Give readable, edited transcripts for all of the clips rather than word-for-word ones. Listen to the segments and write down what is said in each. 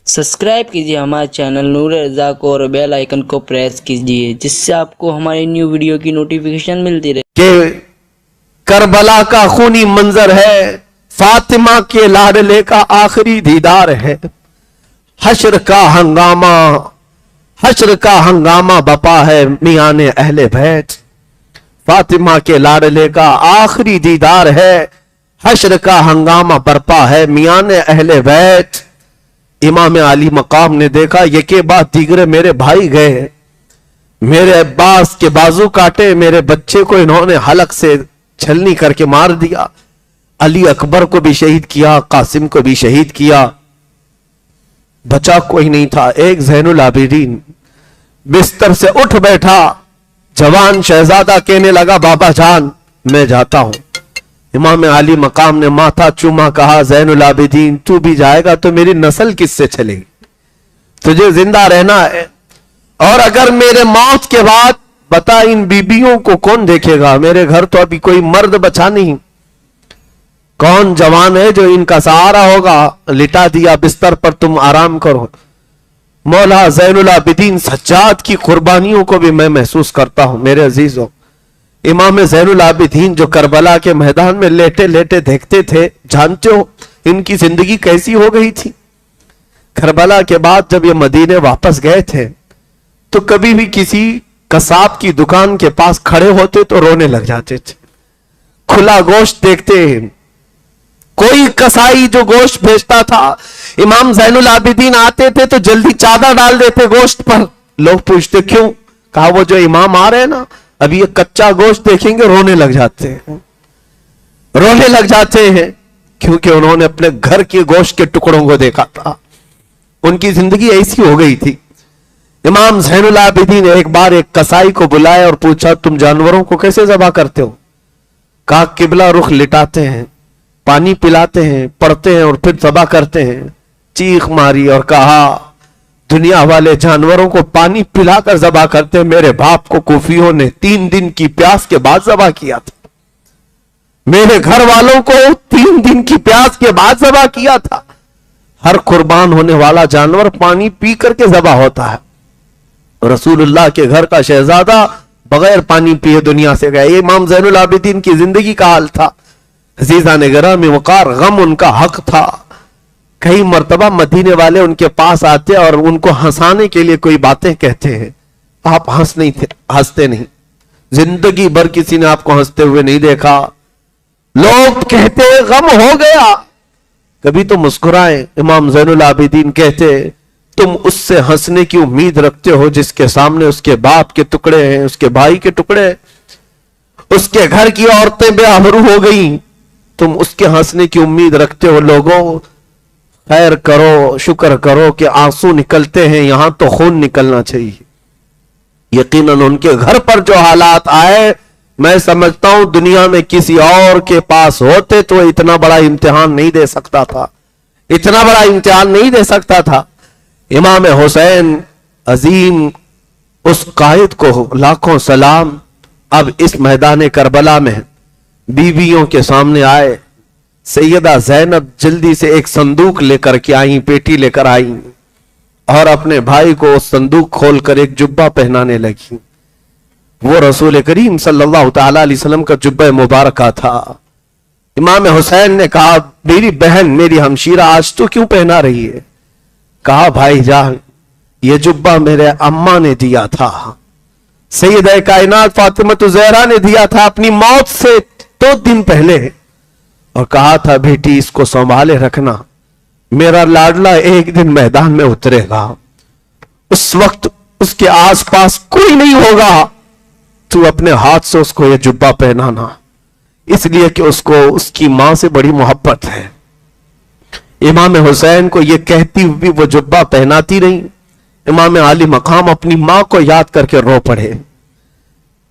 Subscribe कीजिए हमारे channel नूर रज़ा को और बेल आइकन को प्रेस कीजिए जिससे आपको हमारी न्यू वीडियो की नोटिफिकेशन मिलती रहे। कि करबला का खूनी मंजर है, फातिमा के लाडले का आखिरी दीदार है। हश्र का हंगामा बपा है मियां ने अहले बैत। फातिमा के लाडले का आखिरी दीदार है, हश्र का हंगामा बरपा है मियां ने अहले बैत। इमाम अली मकाम ने देखा ये के बाद दीगरे मेरे भाई गए, मेरे अब्बास के बाजू काटे, मेरे बच्चे को इन्होंने हलक से छलनी करके मार दिया। अली अकबर को भी शहीद किया, कासिम को भी शहीद किया, बचा कोई नहीं था। एक ज़ैनुल आबिदीन बिस्तर से उठ बैठा, जवान शहजादा कहने लगा बाबा जान मैं जाता हूं। इमाम अली मकाम ने माथा चूमा, कहा ज़ैनुल आबिदीन तू भी जाएगा तो मेरी नस्ल किससे चलेगी, तुझे जिंदा रहना है। और अगर मेरे मौत के बाद बता इन बीबियों को कौन देखेगा, मेरे घर तो अभी कोई मर्द बचा नहीं, कौन जवान है जो इनका सहारा होगा। लिटा दिया बिस्तर पर, तुम आराम करो। मौला ज़ैनुल आबिदीन सज्जाद की कुर्बानियों को भी मैं महसूस करता हूं मेरे अजीजों। इमाम ज़ैनुल आबिदीन जो करबला के मैदान में लेटे लेटे देखते थे, जानते हो इनकी जिंदगी कैसी हो गई थी। करबला के बाद जब ये मदीने वापस गए थे तो कभी भी किसी कसाब की दुकान के पास खड़े होते तो रोने लग जाते थे। खुला गोश्त देखते, कोई कसाई जो गोश्त बेचता था, इमाम ज़ैनुल आबिदीन आते थे तो जल्दी चादर डाल देते गोश्त पर। लोग पूछते क्यों, कहा वो जो इमाम आ रहे हैं ना, अभी ये कच्चा गोश्त देखेंगे रोने लग जाते हैं, रोने लग जाते हैं, क्योंकि उन्होंने अपने घर के गोश्त के टुकड़ों को देखा था। उनकी जिंदगी ऐसी हो गई थी। इमाम ज़ैनुल आबिदीन एक बार एक कसाई को बुलाया और पूछा तुम जानवरों को कैसे ज़बह करते हो। कहा किबला रुख लिटाते हैं, पानी पिलाते हैं, पढ़ते हैं और फिर ज़बह करते हैं। चीख मारी और कहा दुनिया वाले जानवरों को पानी पिलाकर ज़बह करते हैं, मेरे बाप को कूफियों ने 3 दिन की प्यास के बाद ज़बह किया था, मेरे घर वालों को 3 दिन की प्यास के बाद ज़बह किया था। हर कुर्बान होने वाला जानवर पानी पी करके ज़बह होता है। रसूलुल्लाह के घर का शहजादा बगैर पानी पिए दुनिया से गया। ये इमाम ज़ैनुल आबिदीन की जिंदगी का हाल था। अज़ीज़ान गिरामी वक़ार, गम उनका हक था। कई मर्तबा मदीने वाले उनके पास आते और उनको हंसाने के लिए कोई बातें कहते हैं, आप हंसते नहीं, जिंदगी भर किसी ने आपको हंसते हुए नहीं देखा। लोग कहते गम हो गया, कभी तो मुस्कुराए। इमाम ज़ैनुल आबिदीन कहते तुम उससे हंसने की उम्मीद रखते हो जिसके सामने उसके बाप के टुकड़े हैं, उसके भाई के टुकड़े, उसके घर की औरतें बेआबरू हो गई, तुम उसके हंसने की उम्मीद रखते हो। लोगों खैर करो, शुक्र करो कि आंसू निकलते हैं, यहां तो खून निकलना चाहिए। यकीनन उनके घर पर जो हालात आए, मैं समझता हूं दुनिया में किसी और के पास होते तो इतना बड़ा इम्तिहान नहीं दे सकता था, इतना बड़ा इम्तिहान नहीं दे सकता था। इमाम हुसैन अजीम, उस कायद को लाखों सलाम। अब इस मैदान करबला में बीवियों के सामने आए। सैयदा ज़ैनब जल्दी से एक संदूक लेकर के आई, पेटी लेकर आई और अपने भाई को उस संदूक खोलकर एक जुब्बा पहनाने लगी। वो रसूल करीम सल्लल्लाहु तआला अलैहि वसल्लम का जुब्बा मुबारक था। इमाम हुसैन ने कहा मेरी बहन, मेरी हमशीरा आज तो क्यों पहना रही है। कहा भाई जान ये जुब्बा मेरे अम्मा ने दिया था, सैयदा कायनात फातिमा ज़हरा ने दिया था अपनी मौत से 2 दिन पहले, और कहा था बेटी इसको संभाले रखना, मेरा लाडला एक दिन मैदान में उतरेगा, उस वक्त उसके आसपास कोई नहीं होगा, तू अपने हाथ से उसको ये जुब्बा पहनाना, इसलिए कि उसको उसकी मां से बड़ी मोहब्बत है। इमाम हुसैन को ये कहती हुई वो जुब्बा पहनाती रही। इमाम अली मकाम अपनी मां को याद करके रो पड़े,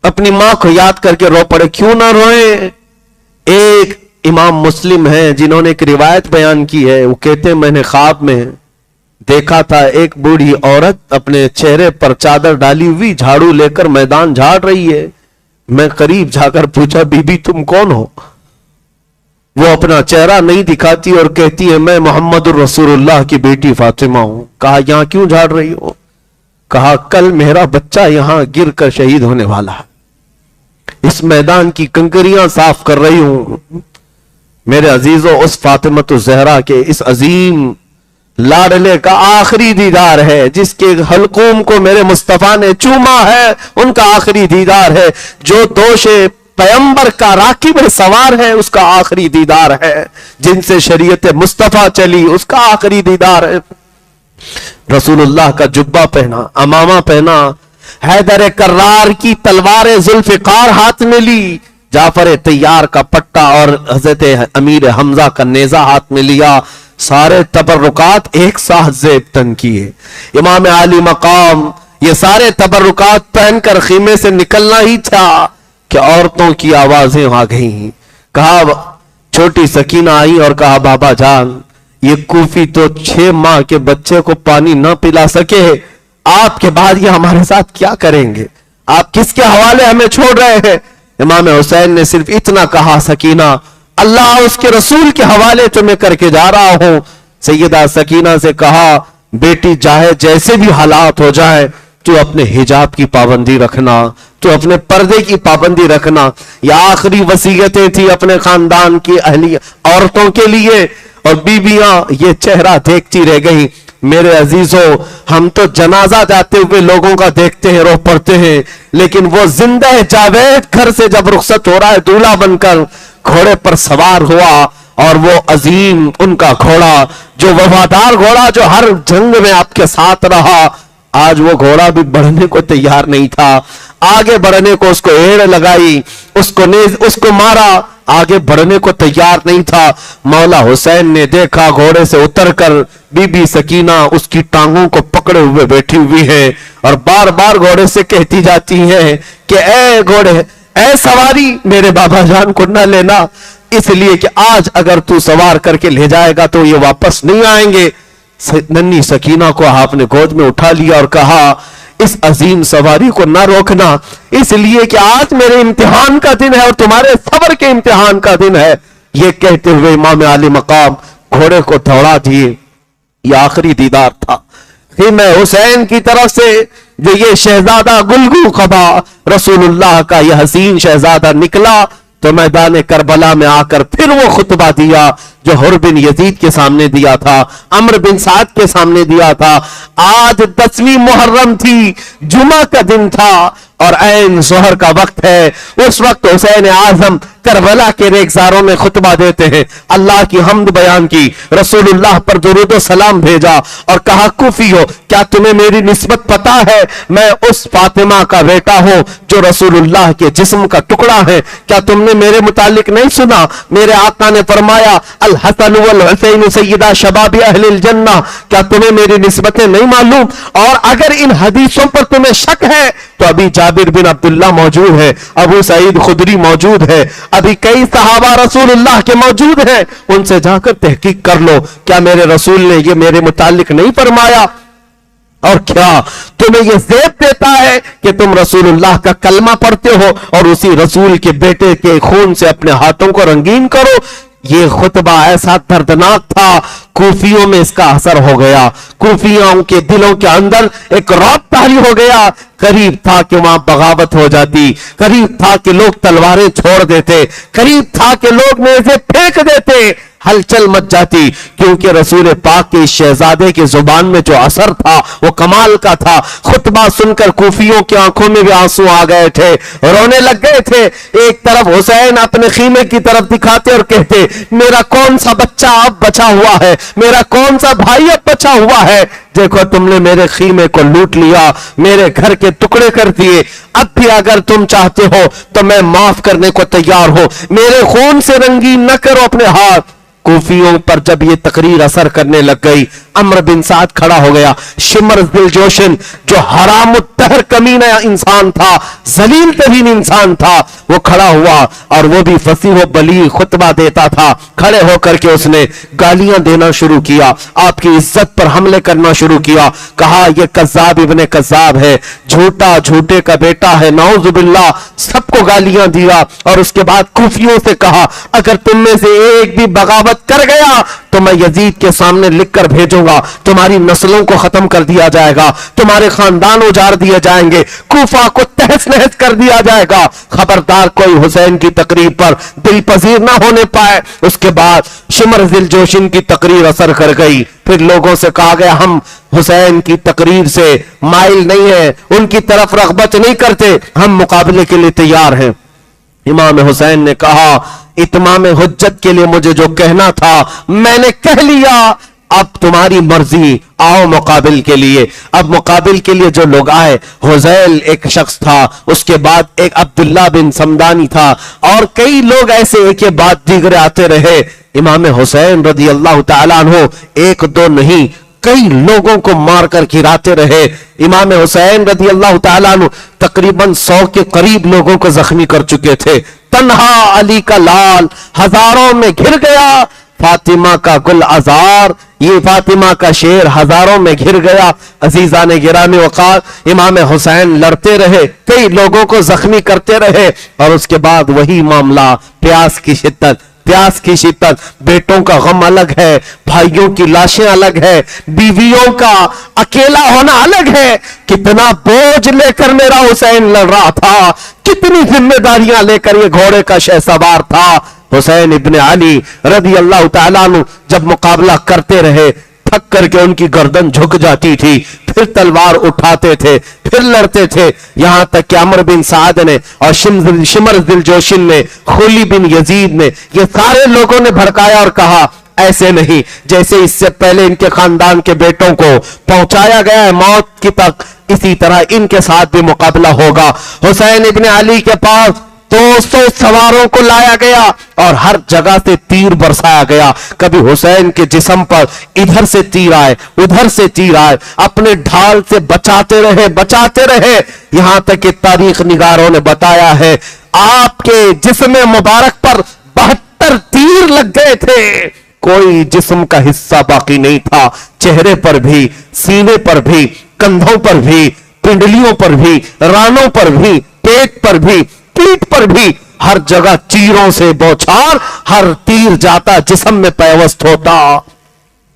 अपनी मां को याद करके रो पड़े। क्यों ना रोए। एक इमाम मुस्लिम है जिन्होंने एक रिवायत बयान की है, वो कहते हैं मैंने ख्वाब में देखा था एक बूढ़ी औरत अपने चेहरे पर चादर डाली हुई झाड़ू लेकर मैदान झाड़ रही है। मैं करीब जाकर पूछा बीबी तुम कौन हो। वो अपना चेहरा नहीं दिखाती और कहती है मैं मोहम्मद रसूलुल्लाह की बेटी फातिमा हूं। कहा यहां क्यों झाड़ रही हो? कहा कल मेरा बच्चा यहां गिर कर शहीद होने वाला है, इस मैदान की कंकरियां साफ कर रही हूं। मेरे अजीजों, उस फातिमा ज़हरा के इस अजीम लाडले का आखिरी दीदार है, जिसके हलकूम को मेरे मुस्तफा ने चूमा है, उनका आखिरी दीदार है। जो दोषे पैगंबर का राकिब में सवार है, उसका आखिरी दीदार है। जिनसे शरीयत मुस्तफा चली, उसका आखिरी दीदार है। रसूलुल्लाह का जुब्बा पहना, अमामा पहना, हैदर कर्रार की तलवार जुल्फिकार हाथ में ली, जाफर तैयार का पट्टा और हजरत अमीर हमजा का नेजा हाथ में लिया। सारे तबर्रुकात एक साथ ज़ेब किए। इमाम आली मकाम ये सारे तबर्रुकात पहनकर खीमे से निकलना ही था कि औरतों की आवाजें आ गईं। कहा छोटी सकीना आई और कहा बाबा जान, ये कूफी तो 6 माह के बच्चे को पानी न पिला सके, आपके बाद ये हमारे साथ क्या करेंगे? आप किसके हवाले हमें छोड़ रहे हैं? इमाम हुसैन ने सिर्फ इतना कहा, सकीना अल्लाह उसके रसूल के हवाले तुम्हें करके जा रहा हूं। सैयदा सकीना से कहा बेटी चाहे जैसे भी हालात हो जाए, तू अपने हिजाब की पाबंदी रखना, तू अपने पर्दे की पाबंदी रखना। ये आखिरी वसीयतें थी अपने खानदान की अहली औरतों के लिए, और बीबियां ये चेहरा देखती रह गई। मेरे अजीजों, हम तो जनाजा जाते हुए लोगों का देखते हैं, रो पड़ते हैं, लेकिन वो जिंदा जावेद घर से जब रुखसत हो रहा है दूल्हा बनकर, घोड़े पर सवार हुआ, और वो अजीम उनका घोड़ा, जो वफादार घोड़ा, जो हर जंग में आपके साथ रहा, आज वो घोड़ा भी बढ़ने को तैयार नहीं था। आगे बढ़ने को उसको एड़ लगाई, उसको मारा, आगे बढ़ने को तैयार नहीं था। मौला हुसैन ने देखा घोड़े से उतरकर बीबी सकीना उसकी टांगों को पकड़े हुए बैठी हुई है, और बार बार घोड़े से कहती जाती है कि ए घोड़े, ए सवारी, मेरे बाबा जान को न लेना, इसलिए कि आज अगर तू सवार करके ले जाएगा तो ये वापस नहीं आएंगे। नन्ही सकीना को आपने गोद में उठा लिया और कहा इस अजीम सवारी को ना रोकना, इसलिए कि आज मेरे इम्तिहान का दिन है और तुम्हारे सब्र के इम्तिहान का दिन है। ये कहते हुए इमाम आली मकाम घोड़े को दौड़ा दिए। ये आखिरी दीदार था मैं हुसैन की तरफ से, जो ये शहजादा गुलगू कबा रसूलुल्लाह का ये हसीन शहजादा निकला तो मैदान करबला में आकर फिर वो खुतबा दिया जो हुर बिन यजीद के सामने दिया था, अम्र बिन साद के सामने दिया था। आज 10वीं मुहर्रम थी, जुमा का दिन था और ऐन जोहर का वक्त है। उस वक्त हुसैन आजम करबला के रेगजारों में खुतबा देते हैं, अल्लाह की हम्द बयान की, रसूलुल्लाह पर दुरूद व सलाम भेजा और कहा कुफियो, क्या तुम्हें मेरी निस्बत पता है? मैं उस फातिमा का बेटा हूं जो रसूलुल्लाह के जिस्म का टुकड़ा है। क्या तुमने मेरे मुतालिक नहीं सुना? मेरे आका ने फरमाया अल हसन वल हुसैन सय्यदा शबाब अहलिल जन्नह। क्या तुम्हें मेरी निस्बतें नहीं मालूम? और अगर इन हदीसों पर तुम्हें शक है तो अभी जाबिर बिन अब्दुल्लाह मौजूद है, अबू सईद खुदरी मौजूद है, अभी कई सहाबा रसूलुल्लाह के मौजूद हैं, उनसे जाकर तहकीक कर लो, क्या मेरे रसूल ने ये मेरे मुतालिक नहीं फरमाया? और क्या तुम्हें यह ज़ेब देता है कि तुम रसूलुल्लाह का कलमा पढ़ते हो और उसी रसूल के बेटे के खून से अपने हाथों को रंगीन करो? ये खुतबा ऐसा दर्दनाक था, कूफियों में इसका असर हो गया, कूफियों के दिलों के अंदर एक रौब तारी हो गया। करीब था कि वहां बगावत हो जाती, करीब था कि लोग तलवारें छोड़ देते, करीब था कि लोग नेज़े फेंक देते, हलचल मच जाती, क्योंकि रसूल पाक के शहजादे की जुबान में जो असर था वो कमाल का था। खुतबा सुनकर कूफियों की आंखों में भी आंसू आ गए थे, रोने लग गए थे। एक तरफ हुसैन अपने खीमे की तरफ दिखाते और कहते मेरा कौन सा बच्चा अब बचा हुआ है, मेरा कौन सा भाई अब बचा हुआ है? देखो तुमने मेरे खीमे को लूट लिया, मेरे घर के टुकड़े कर दिए, अब भी अगर तुम चाहते हो तो मैं माफ करने को तैयार हूं, मेरे खून से रंगीन न करो अपने हाथ। कूफियों पर जब ये तकरीर असर करने लग गई, अम्र बिन साद खड़ा हो गया, शिमर दिल जोशन जो जो हराम तहर कमीना इंसान था, जलील तरीन इंसान था, वो खड़ा हुआ और वो भी फसीह बली खुतबा देता था। खड़े होकर के उसने गालियां देना शुरू किया, आपकी इज्जत पर हमले करना शुरू किया। कहा ये कज़्ज़ाब इब्ने कज़्ज़ाब है, झूठा झूठे का बेटा है, नाउज़ुबिल्लाह। सबको गालियां दिया और उसके बाद कुफियों से कहा अगर तुम में से एक भी बगावत कर गया तो मैं यजीद के सामने लिख कर भेजूंगा, तुम्हारी नस्लों को खत्म कर दिया जाएगा, तुम्हारे खानदान उजाड़ दिए जाएंगे, कूफा को तहस नहस कर दिया जाएगा। खबरदार कोई हुसैन की तकरीर पर दिल पजीर ना होने पाए। उसके बाद शिमर दिलजोशिन की तकरीर असर कर गई। फिर लोगों से कहा गया हम हुसैन की तकरीर से माइल नहीं है, उनकी तरफ रग़बत नहीं करते, हम मुकाबले के लिए तैयार हैं। इमाम हुसैन ने कहा इत्माम हुज्जत के लिए मुझे जो कहना था मैंने कह लिया, अब तुम्हारी मर्जी, आओ मुकाबिल के लिए। अब मुकाबिल के लिए जो लोग आए, हुजैल एक शख्स था, उसके बाद एक अब्दुल्ला बिन समदानी था और कई लोग ऐसे एक के बाद दीगरे आते रहे। इमाम हुसैन रज़ी अल्लाह तआला अन्हु एक दो नहीं कई लोगों को मारकर गिराते रहे। इमाम हुसैन रज़ी अल्लाह तआला अन्हु तकरीबन 100 के करीब लोगों को जख्मी कर चुके थे। तन्हा अली का लाल हजारों में घिर गया, फातिमा का गुल अजार, ये फातिमा का शेर हजारों में घिर गया। अजीजा ने गिरामी वक़ार इमाम हुसैन लड़ते रहे, कई लोगों को जख्मी करते रहे और उसके बाद वही मामला, प्यास की शिद्दत, प्यास की शिद्दत, बेटों का गम अलग है, भाइयों की लाशें अलग है, बीवियों का अकेला होना अलग है। कितना बोझ लेकर मेरा हुसैन लड़ रहा था, कितनी जिम्मेदारियां लेकर ये घोड़े का शहसवार था। हुसैन इब्ने अली रज़ी अल्लाह तआला अन्हु जब मुकाबला करते रहे, थक करके उनकी गर्दन झुक जाती थी, फिर तलवार उठाते थे, फिर लड़ते थे। यहां तक कि अमर बिन साद ने और शिमर दिलजोशिन ने, खुली बिन यजीद ने, ये सारे लोगों ने भड़काया और कहा ऐसे नहीं, जैसे इससे पहले इनके खानदान के बेटों को पहुंचाया गया है मौत की तक, इसी तरह इनके साथ भी मुकाबला होगा। हुसैन इब्ने अली के पास 200 सवारों को लाया गया और हर जगह से तीर बरसाया गया। कभी हुसैन के जिस्म पर इधर से तीर आए, उधर से तीर आए, अपने ढाल से बचाते रहे। यहां तक कि तारीख निगारों ने बताया है आपके जिस्म मुबारक पर 72 तीर लग गए थे, कोई जिस्म का हिस्सा बाकी नहीं था। चेहरे पर भी, सीने पर भी, कंधों पर भी, पिंडलियों पर भी, रानों पर भी, पेट पर भी, पीठ पर भी, हर जगह तीरों से बौछार। हर तीर जाता जिस्म में पैवस्त होता,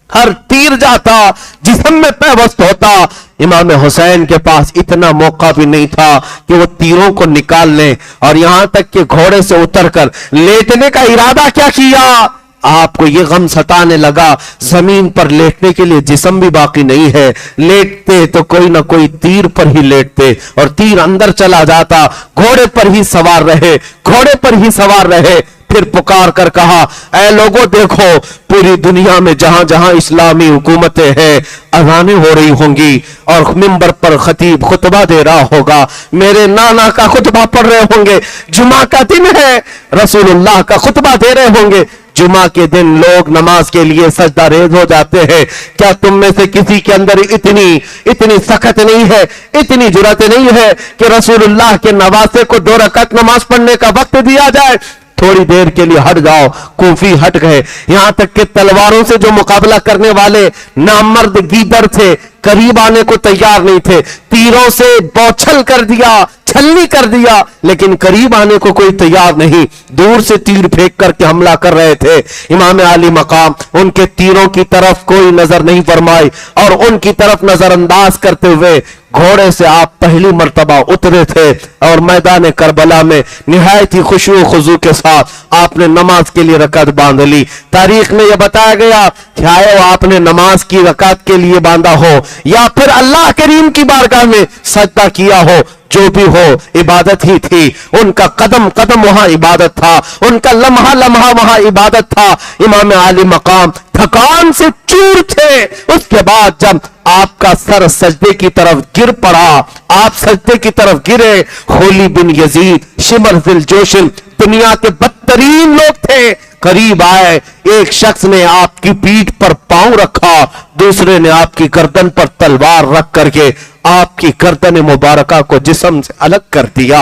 हर तीर जाता जिस्म में पैवस्त होता। इमाम हुसैन के पास इतना मौका भी नहीं था कि वो तीरों को निकाल लें और यहां तक कि घोड़े से उतरकर लेटने का इरादा क्या किया, आपको ये गम सताने लगा जमीन पर लेटने के लिए जिस्म भी बाकी नहीं है। लेटते तो कोई ना कोई तीर पर ही लेटते और तीर अंदर चला जाता। घोड़े पर ही सवार रहे, घोड़े पर ही सवार रहे। फिर पुकार कर कहा ऐ लोगों देखो, पूरी दुनिया में जहां जहां इस्लामी हुकूमतें हैं अजानें हो रही होंगी और मिंबर पर खतीब खुतबा दे रहा होगा, मेरे नाना का खुतबा पढ़ रहे होंगे, जुमा का दिन है, रसूलुल्लाह का खुतबा दे रहे होंगे। जुमा के दिन लोग नमाज के लिए सजदा रेज हो जाते हैं। क्या तुम में से किसी के अंदर इतनी सख्त नहीं है, इतनी जुर्रत नहीं है कि रसूलुल्लाह के नवासे को 2 रकात नमाज पढ़ने का वक्त दिया जाए? थोड़ी देर के लिए हट जाओ। कूफी हट गए, यहां तक कि तलवारों से जो मुकाबला करने वाले नामर्द गीदड़ थे, करीब आने को तैयार नहीं थे। तीरों से बौछल कर दिया, छलनी कर दिया, लेकिन करीब आने को कोई तैयार नहीं। दूर से तीर फेंक करके हमला कर रहे थे। इमाम आली मकाम उनके तीरों की तरफ कोई नजर नहीं फरमाई और उनकी तरफ नजरअंदाज करते हुए घोड़े से आप पहली मर्तबा उतरे थे और मैदान करबला में निहायत ही खुशू खुजू के साथ आपने नमाज के लिए रकात बांध ली। तारीख में यह बताया गया चाहे वो आपने नमाज की रकात के लिए बांधा हो या फिर अल्लाह करीम की बारगाह में सजदा किया हो, जो भी हो इबादत ही थी। उनका कदम कदम वहां इबादत था, उनका लम्हा लम्हा वहां इबादत था। इमाम आली मकाम थकान से चूर थे। उसके बाद जब आपका सर सजदे की तरफ गिर पड़ा, आप सजदे की तरफ गिरे, खुली बिन यजीद, शिमर दिलजोशिन दुनिया के बदतरीन लोग थे, قریب آئے، ایک شخص نے آپ کی پیٹھ پر پاؤں رکھا، دوسرے نے آپ کی گردن پر تلوار رکھ کر کے آپ کی گردن مبارکہ کو جسم سے الگ کر دیا۔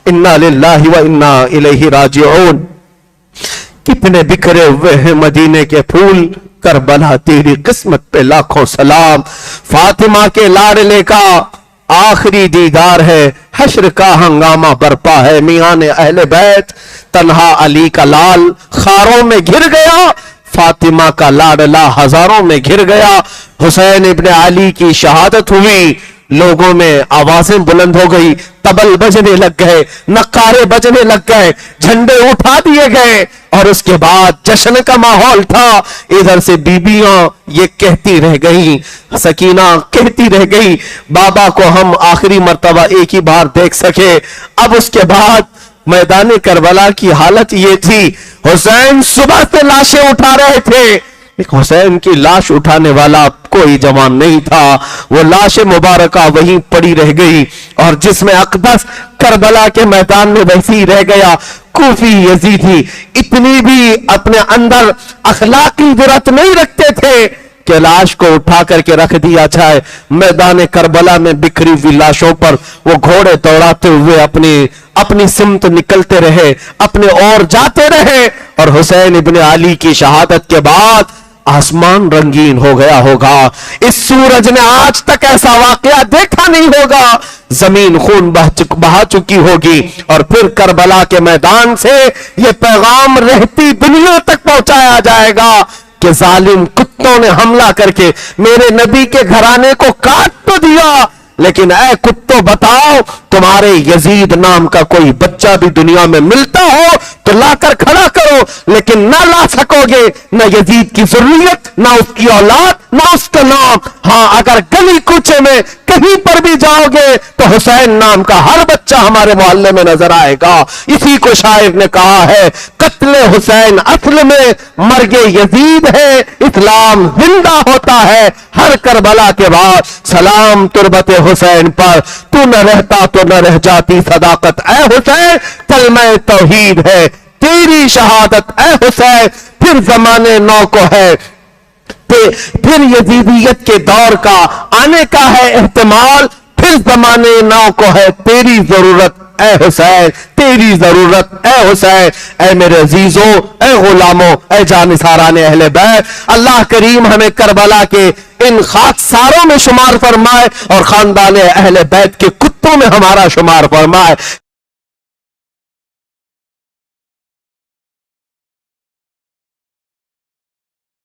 انا للہ و انا الیہ راجعون۔ کتنے بکھرے ہوئے ہیں مدینے کے پھول، کربلا تیری قسمت پہ لاکھوں سلام۔ فاطمہ کے لاڈلے کا آخری دیدار ہے، حشر کا ہنگامہ برپا ہے، میان اہل بیت تنہا علی کا لال خاروں میں گر گیا، فاطمہ کا لاڈلا ہزاروں میں گر گیا۔ حسین ابن علی کی شہادت ہوئی، لوگوں میں آوازیں بلند ہو گئی، طبل بجنے لگ گئے، نقارے بجنے لگ گئے، جھنڈے اٹھا دیے گئے، اور اس کے بعد جشن کا ماحول تھا۔ ادھر سے بیبیاں یہ کہتی رہ گئیں، سکینہ کہتی رہ گئی بابا کو ہم آخری مرتبہ ایک ہی بار دیکھ سکے۔ اب اس کے بعد میدان کربلا کی حالت یہ تھی، حسین صبح سے لاشیں اٹھا رہے تھے، لیکن حسین کی لاش اٹھانے والا کوئی جوان نہیں تھا، وہ لاش مبارکہ وہیں پڑی رہ گئی، اور جس میں اقدس کربلا کے میدان میں ویسی رہ گیا۔ کوفی یزیدی اتنی بھی اپنے اندر اخلاقی جرات نہیں رکھتے تھے کہ لاش کو اٹھا کر کے رکھ دیا جائے۔ میدان کربلا میں بکھری ہوئی لاشوں پر وہ گھوڑے دوڑاتے ہوئے اپنی سمت نکلتے رہے، اپنے اور جاتے رہے، اور حسین ابن علی کی شہادت کے بعد آسمان رنگین ہو گیا ہوگا۔ اس سورج نے آج تک ایسا واقعہ دیکھا نہیں ہوگا، زمین خون بہا چکی ہوگی، اور پھر کربلا کے میدان سے یہ پیغام رہتی دنیا تک پہنچایا جائے گا کہ ظالم کتوں نے حملہ کر کے میرے نبی کے گھرانے کو کاٹ تو دیا، لیکن اے کتوں بتاؤ تمہارے یزید نام کا کوئی بچہ بھی دنیا میں ملتا ہو تو لا کر کھڑا کرو، لیکن نہ لا سکو گے نہ یزید کی ضروریت، نہ اس کی اولاد، نہ اس کا نام۔ ہاں اگر گلی کوچے میں کہیں پر بھی جاؤ گے تو حسین نام کا ہر بچہ ہمارے محلے میں نظر آئے گا۔ اسی کو شاعر نے کہا ہے، قتل حسین اصل میں مرگ یزید ہے، اسلام زندہ ہوتا ہے ہر کربلا کے بعد۔ سلام تربت حسین پر، تو نہ رہتا تو نہ رہ جاتی صداقت اے حسین، کلمہ توحید ہے تیری شہادت اے حسین، پھر زمانے نو کو ہے، پھر یزیدیت کے دور کا آنے کا ہے احتمال، پھر زمانے نو کو ہے تیری ضرورت اے حسین، تیری ضرورت اے حسین۔ اے میرے عزیزوں، اے غلاموں، اے جانثاران اہل بیت، اللہ کریم ہمیں کربلا کے ان خاکساروں میں شمار فرمائے اور خاندان اہل بیت کے کتوں میں ہمارا شمار فرمائے۔